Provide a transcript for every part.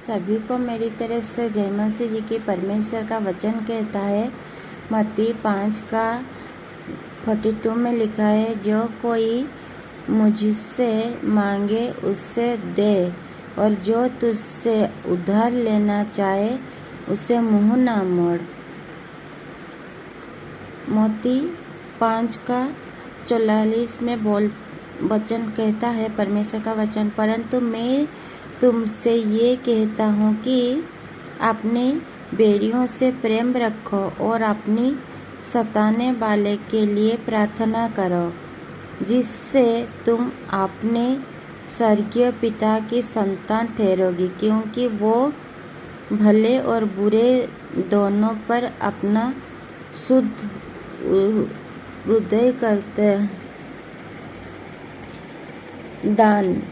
सभी को मेरी तरफ से जय मसीह जी की। परमेश्वर का वचन कहता है मत्ती 5 का 42 में लिखा है, जो कोई मुझसे मांगे उससे दे, और जो तुझसे उधार लेना चाहे उसे मुंह ना मोड़। मत्ती 5 का 44 में वचन कहता है परमेश्वर का वचन, परंतु मैं तुमसे ये कहता हूँ कि अपने बैरियों से प्रेम रखो और अपनी सताने वाले के लिए प्रार्थना करो, जिससे तुम अपने स्वर्गीय पिता की संतान ठहरोगी, क्योंकि वो भले और बुरे दोनों पर अपना शुद्ध हृदय करते हैं। दान।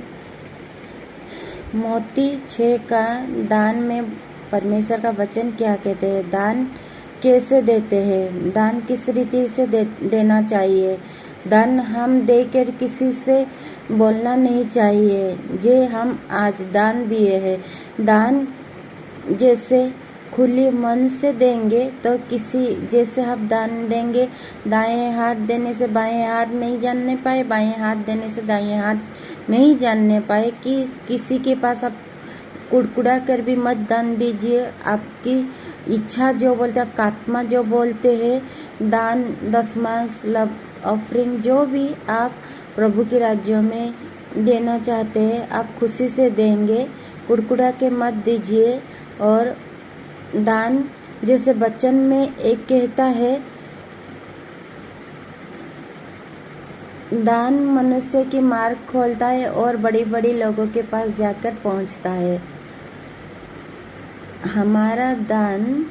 मत्ती 6 का दान में परमेश्वर का वचन क्या कहते हैं? दान कैसे देते हैं? दान किस रीति से देना चाहिए? दान हम देकर किसी से बोलना नहीं चाहिए जे हम आज दान दिए हैं। दान जैसे खुली मन से देंगे तो किसी जैसे हम दान देंगे, दाएं हाथ देने से बाएं हाथ नहीं जानने पाए, बाएं हाथ देने से दाएं हाथ नहीं जानने पाए कि किसी के पास आप कुड़कुड़ा कर भी मत दान दीजिए। आपकी इच्छा जो बोलते, आपका आत्मा जो बोलते हैं, दान दशमांश लव ऑफरिंग जो भी आप प्रभु के राज्य में देना चाहते हैं, आप खुशी से देंगे, कुड़कुड़ा के मत दीजिए। और दान जैसे वचन में एक कहता है, दान मनुष्य की मार्ग खोलता है और बड़ी बड़ी लोगों के पास जाकर पहुंचता है। हमारा दान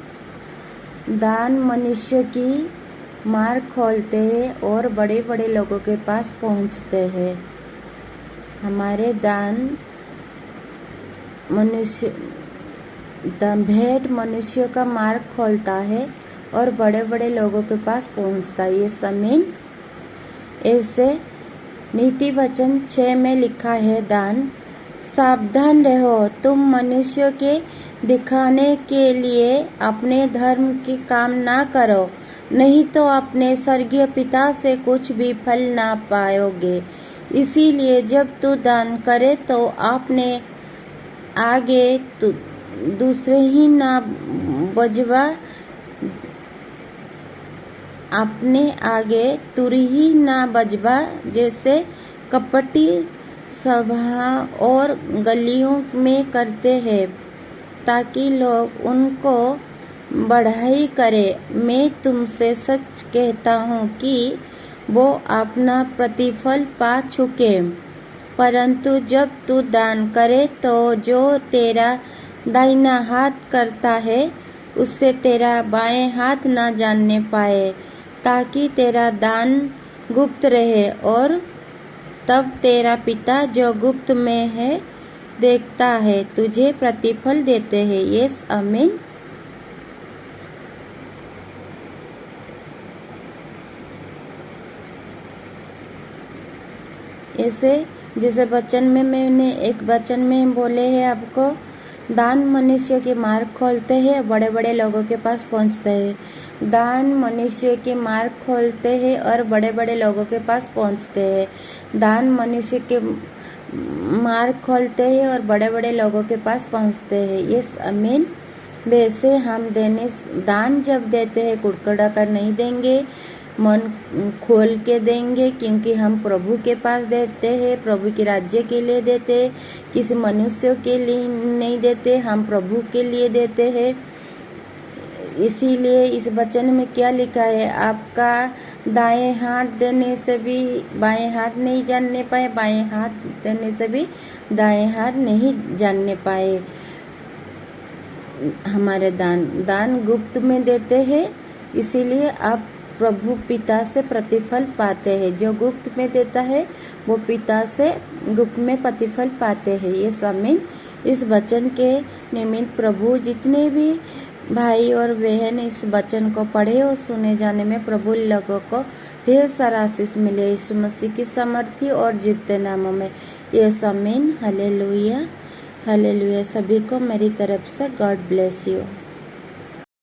मनुष्य की मार्ग खोलते हैं और बड़े बड़े लोगों के पास पहुंचते हैं। हमारे दान भेंट मनुष्य का मार्ग खोलता है और बड़े बड़े लोगों के पास पहुंचता है। ये समीन ऐसे नीति वचन 6 में लिखा है, दान। सावधान रहो, तुम मनुष्य के दिखाने के लिए अपने धर्म के काम ना करो, नहीं तो अपने स्वर्गीय पिता से कुछ भी फल ना पाओगे। इसीलिए जब तू दान करे तो अपने आगे दूसरे ही ना बजवा, अपने आगे तुरी ही ना बजवा, जैसे कपटी सभा और गलियों में करते हैं, ताकि लोग उनको बढ़ाई करें। मैं तुमसे सच कहता हूँ कि वो अपना प्रतिफल पा चुके। परंतु जब तू दान करे तो जो तेरा दाहिना हाथ करता है उससे तेरा बाएं हाथ न जानने पाए, ताकि तेरा दान गुप्त रहे, और तब तेरा पिता जो गुप्त में है देखता है तुझे प्रतिफल देते हैं। यस, आमीन। ऐसे जैसे वचन में मैंने एक वचन में बोले हैं आपको, दान मनुष्य के मार्ग खोलते हैं, बड़े बड़े लोगों के पास पहुंचते हैं। दान मनुष्य के मार्ग खोलते हैं और बड़े बड़े लोगों के पास पहुंचते हैं। दान मनुष्य के मार्ग खोलते हैं और बड़े बड़े लोगों के पास पहुंचते हैं। यस, आमीन। वैसे हम दान जब देते हैं, कुड़कुड़ा कर नहीं देंगे, मन खोल के देंगे, क्योंकि हम प्रभु के पास देते हैं, प्रभु के राज्य के लिए देते हैं, किसी मनुष्य के लिए नहीं देते, हम प्रभु के लिए देते हैं। इसीलिए इस वचन में क्या लिखा है, आपका दाएं हाथ देने से भी बाएं हाथ नहीं जानने पाए, बाएं हाथ देने से भी दाएं हाथ नहीं जानने पाए। हमारे दान गुप्त में देते हैं, इसीलिए आप प्रभु पिता से प्रतिफल पाते हैं। जो गुप्त में देता है वो पिता से गुप्त में प्रतिफल पाते हैं। ये आमीन। इस वचन के निमित्त प्रभु जितने भी भाई और बहन इस वचन को पढ़े और सुने जाने में प्रभु लोगों को ढेर सारा आशीष मिले, यीशु मसीह की सामर्थी और जीवते नामों में। ये आमीन। Hallelujah, hallelujah. सभी को मेरी तरफ से गॉड ब्लेस यू।